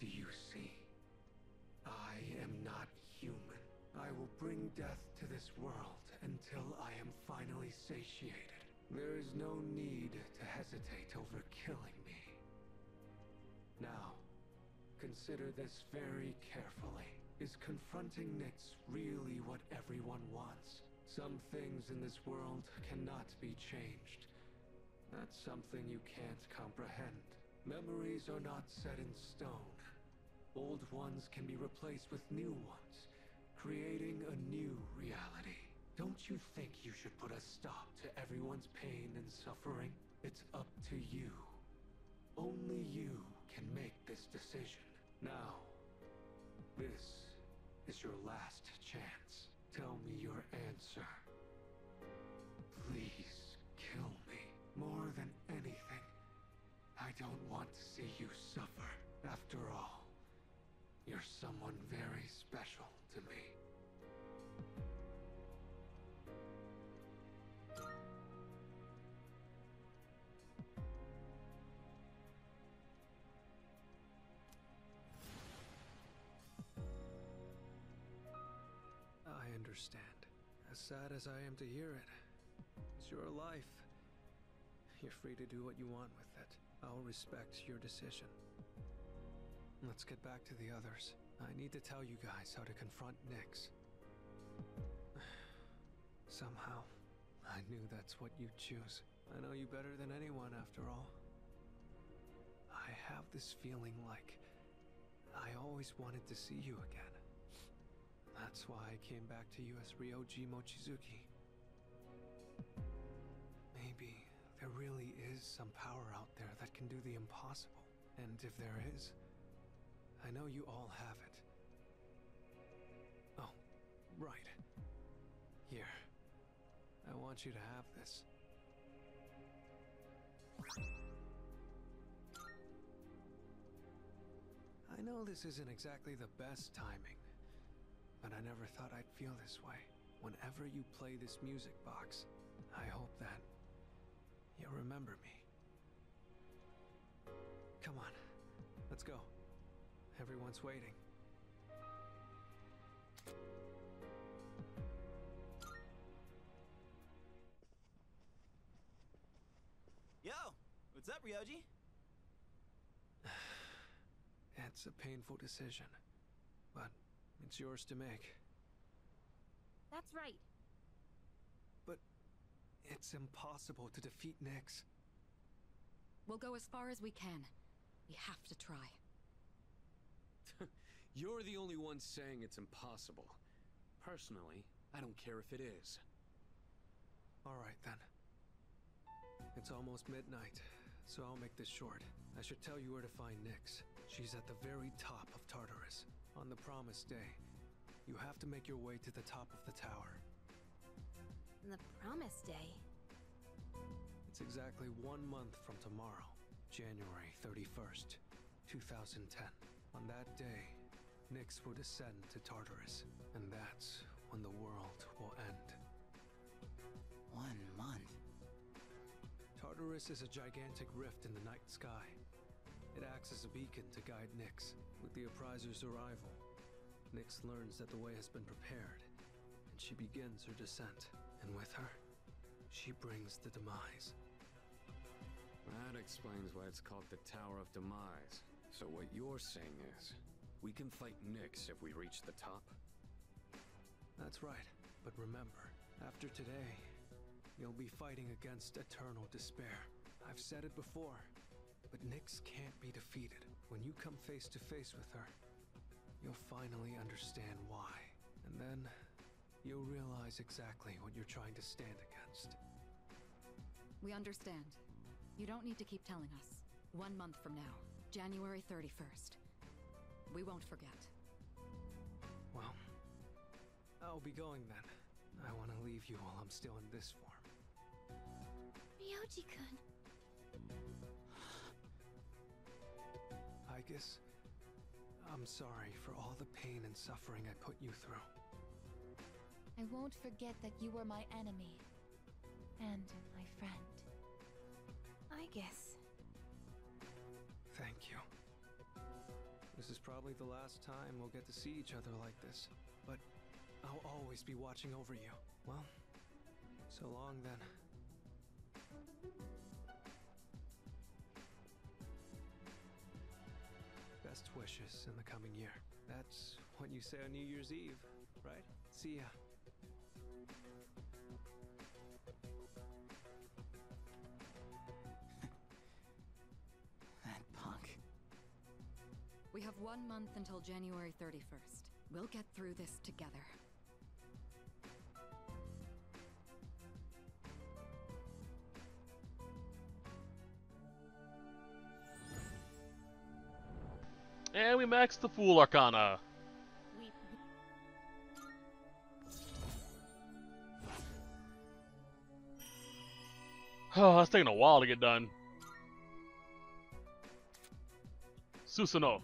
Do you see? I am not human. I will bring death to this world until I am finally satiated. There is no need to hesitate over killing me. Now, consider this very carefully. Is confronting Nyx really what everyone wants? Some things in this world cannot be changed. That's something you can't comprehend. Memories are not set in stone. Old ones can be replaced with new ones, creating a new reality. Don't you think you should put a stop to everyone's pain and suffering? It's up to you. Only you can make this decision. Now, this is your last chance. Tell me your answer. Please kill me. More than anything, I don't want to see you suffer. After all, you're someone very special to me. I understand. As sad as I am to hear it, it's your life. You're free to do what you want with it. I'll respect your decision. Let's get back to the others. I need to tell you guys how to confront Nyx. Somehow, I knew that's what you'd choose. I know you better than anyone, after all. I have this feeling like I always wanted to see you again. That's why I came back to you as Ryoji Mochizuki. Maybe there really is some power out there that can do the impossible. And if there is, I know you all have it. Oh, right. Here. I want you to have this. I know this isn't exactly the best timing, but I never thought I'd feel this way. Whenever you play this music box, I hope that you'll remember me. Come on, let's go. Everyone's waiting. Yo, what's up, Ryoji? It's a painful decision, but it's yours to make. That's right. But it's impossible to defeat Nyx. We'll go as far as we can. We have to try. You're the only one saying it's impossible. Personally, I don't care if it is. All right, then. It's almost midnight, so I'll make this short. I should tell you where to find Nyx. She's at the very top of Tartarus. On the promised day, you have to make your way to the top of the tower. The promised day? It's exactly 1 month from tomorrow, January 31st, 2010. On that day, Nyx will descend to Tartarus, and that's when the world will end. 1 month? Tartarus is a gigantic rift in the night sky. It acts as a beacon to guide Nyx. With the Appriser's arrival, Nyx learns that the way has been prepared, and she begins her descent. And with her, she brings the demise. That explains why it's called the Tower of Demise. So what you're saying is, we can fight Nyx if we reach the top? That's right. But remember, after today, you'll be fighting against eternal despair. I've said it before, but Nyx can't be defeated. When you come face to face with her, you'll finally understand why. And then, you'll realize exactly what you're trying to stand against. We understand. You don't need to keep telling us. 1 month from now, January 31st. We won't forget. Well, I'll be going then. I want to leave you while I'm still in this form. Ryoji-kun. I guess I'm sorry for all the pain and suffering I put you through. I won't forget that you were my enemy. And my friend. I guess. Thank you. This is probably the last time we'll get to see each other like this, but I'll always be watching over you. Well, so long then. Best wishes in the coming year. That's what you say on New Year's Eve, right? See ya. That punk. We have 1 month until January 31st. We'll get through this together. And we maxed the Fool Arcana. Oh, that's taking a while to get done. Susanoo.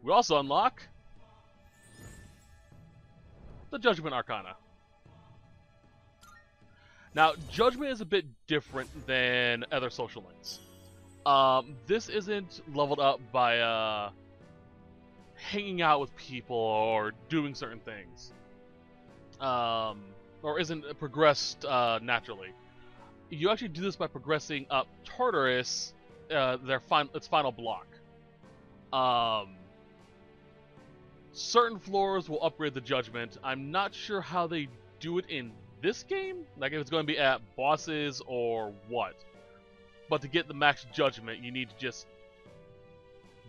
We also unlock the Judgment Arcana. Now, Judgment is a bit different than other social links. This isn't leveled up by hanging out with people or doing certain things, or isn't progressed naturally. You actually do this by progressing up Tartarus, its final block. Certain floors will upgrade the Judgment. I'm not sure how they do it in this game, like if it's going to be at bosses or what. But to get the max Judgment, you need to just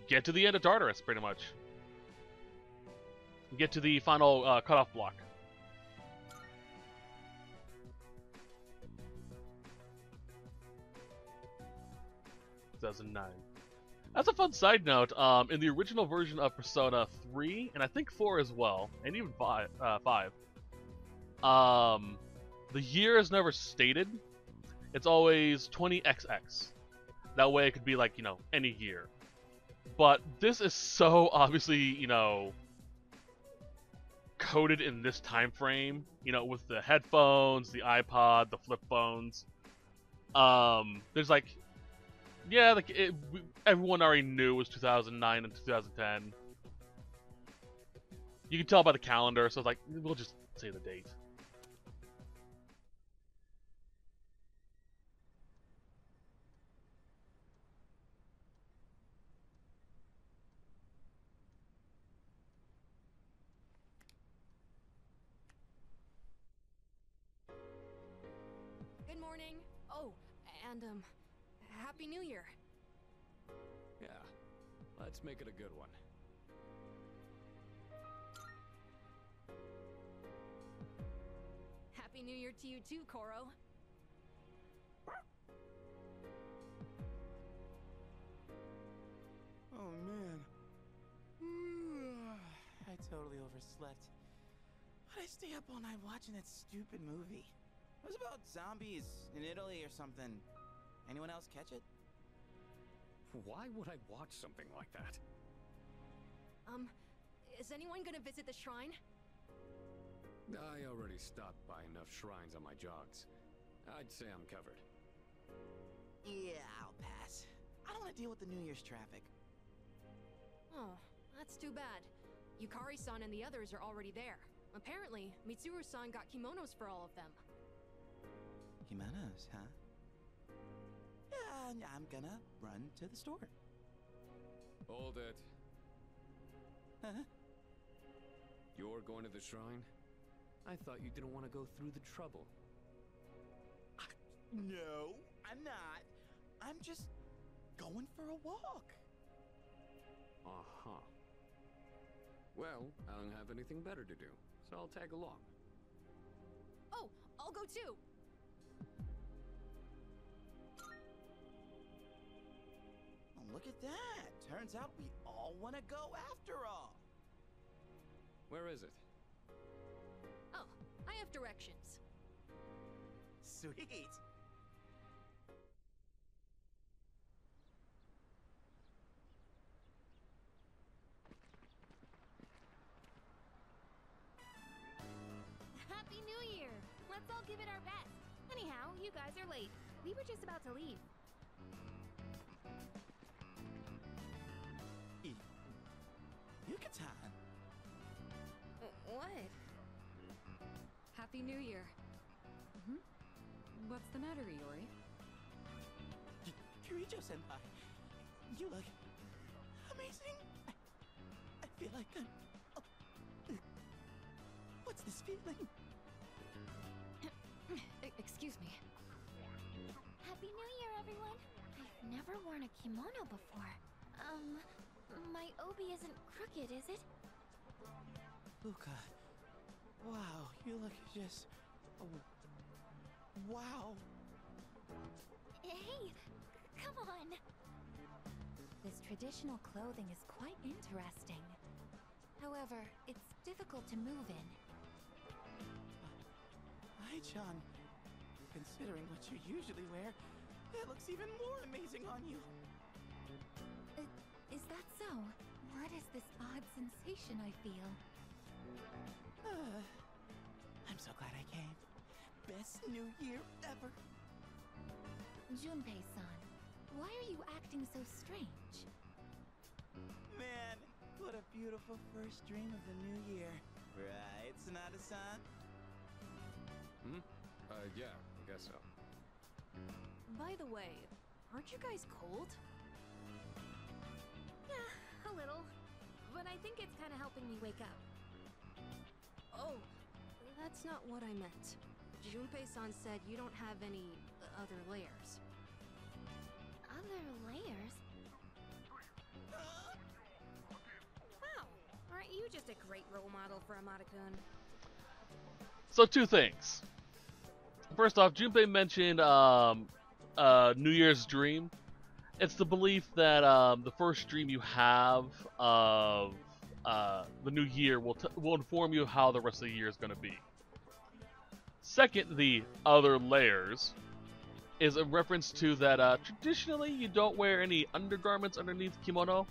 get to the end of Tartarus, pretty much. Get to the final cutoff block. (2009). That's a fun side note. In the original version of Persona 3, and I think 4 as well, and even 5, the year is never stated. It's always 20XX. That way it could be like, you know, any year. But this is so obviously, you know, coded in this time frame, you know, with the headphones, the iPod, the flip phones. There's like, yeah, like everyone already knew it was 2009 and 2010. You can tell by the calendar, so it's like, we'll just say the date. Good morning. Oh, and Happy New Year. Yeah, let's make it a good one. Happy New Year to you too, Koro. Oh man. I totally overslept. Why'd I stay up all night watching that stupid movie? It was about zombies in Italy or something. Anyone else catch it? Why would I watch something like that? Is anyone gonna visit the shrine? I already stopped by enough shrines on my jogs. I'd say I'm covered. Yeah, I'll pass. I don't want to deal with the New Year's traffic. Oh, that's too bad. Yukari-san and the others are already there. Apparently, Mitsuru-san got kimonos for all of them. Kimonos, huh? Yeah, I'm gonna run to the store. Hold it. Huh? You're going to the shrine? I thought you didn't want to go through the trouble. No, I'm not. I'm just going for a walk. Uh-huh. Well, I don't have anything better to do, so I'll tag along. Oh, I'll go too! Oh, look at that! Turns out we all want to go after all. Where is it? Oh, I have directions. Sweet! Happy New Year! Let's all give it our best. Anyhow, you guys are late. We were just about to leave. Yucatan! What? Happy New Year. What's the matter, Iori? Kirijo-senpai, you look amazing. I feel like I'm... what's this feeling? Excuse me. Happy New Year, everyone! I've never worn a kimono before. My obi isn't crooked, is it? Luca, wow, you look just... oh, wow. Hey, come on! This traditional clothing is quite interesting. However, it's difficult to move in. Ai-chan, considering what you usually wear, it looks even more amazing on you. Is that so? What is this odd sensation I feel? I'm so glad I came. Best New Year ever. Junpei-san, why are you acting so strange? Man, what a beautiful first dream of the new year. Right, Sonata-san? Yeah, I guess so. By the way, aren't you guys cold? Yeah, a little. But I think it's kind of helping me wake up. Oh, that's not what I meant. Junpei-san said you don't have any other layers. Other layers? Wow, aren't you just a great role model for Amada-kun? So two things. First off, Junpei mentioned New Year's dream. It's the belief that the first dream you have of the new year will inform you how the rest of the year is going to be. Second, the other layers is a reference to that traditionally you don't wear any undergarments underneath kimono.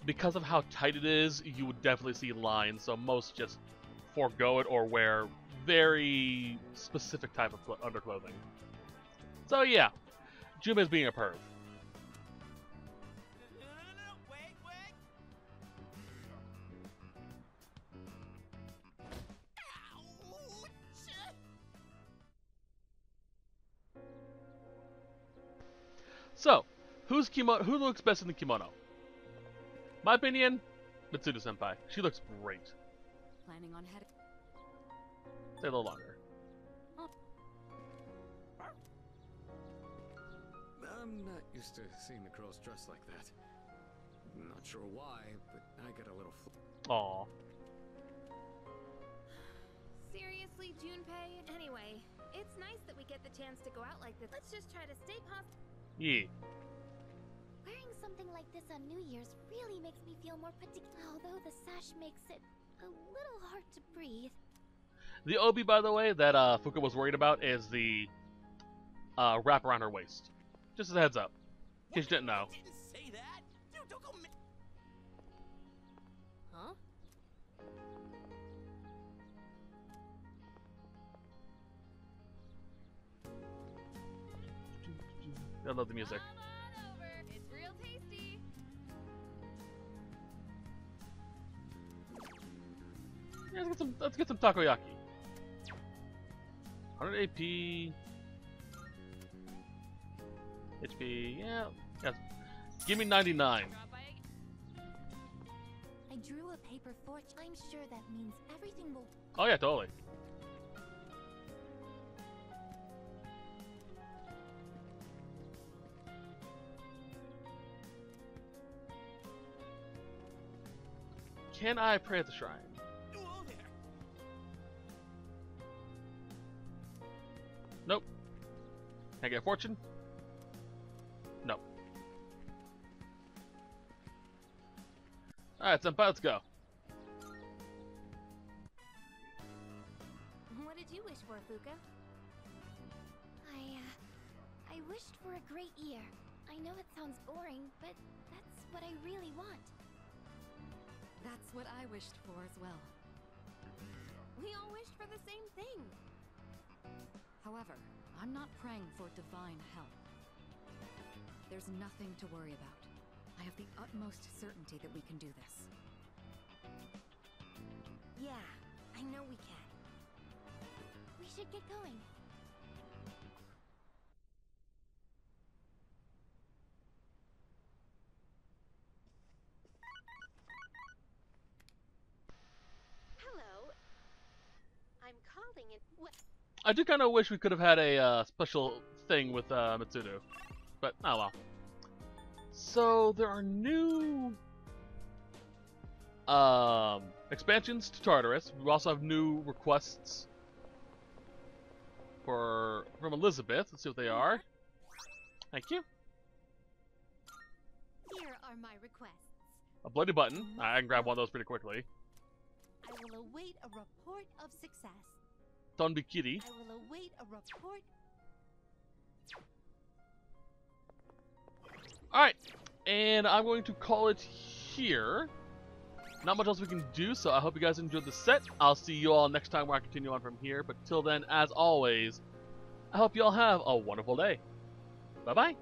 Because of how tight it is, you would definitely see lines, so most just forego it or wear very specific type of underclothing. So yeah, Junpei's being a perv. No, wait! Ouch! So, who looks best in the kimono? My opinion, Mitsuru-senpai. She looks great. Planning on heading... Stay a little longer. I'm not used to seeing the girls dressed like that. I'm not sure why, but I get a little Aw. Seriously, Junpei? Anyway, it's nice that we get the chance to go out like this. Let's just try to stay positive. Yeah. Wearing something like this on New Year's really makes me feel more particular, although the sash makes it a little hard to breathe. The obi, by the way, that Fuka was worried about is the wrap around her waist. Just as a heads up, in case you didn't know. I didn't say that! Dude, don't go Huh? I love the music. Come on over. It's real tasty. Let's get some takoyaki. 100 AP. HP, yeah. Give me 99. I drew a paper fortune. I'm sure that means everything will. Oh yeah, totally. Can I pray at the shrine? Nope. Can I get a fortune? Nope. Alright, Senpai, let's go. What did you wish for, Fuka? I wished for a great year. I know it sounds boring, but that's what I really want. That's what I wished for as well. We all wished for the same thing. However, I'm not praying for divine help. There's nothing to worry about. I have the utmost certainty that we can do this. Yeah, I know we can. We should get going. Hello. I'm calling it. What? I do kind of wish we could have had a special thing with Mitsuno, but oh well. So there are new expansions to Tartarus. We also have new requests from Elizabeth. Let's see what they are. Thank you. Here are my requests. A bloody button. I can grab one of those pretty quickly. I will await a report of success. Tonbikiri. I will await a report. Alright, and I'm going to call it here. Not much else we can do, so I hope you guys enjoyed the set. I'll see you all next time where I continue on from here. But till then, as always, I hope you all have a wonderful day. Bye-bye.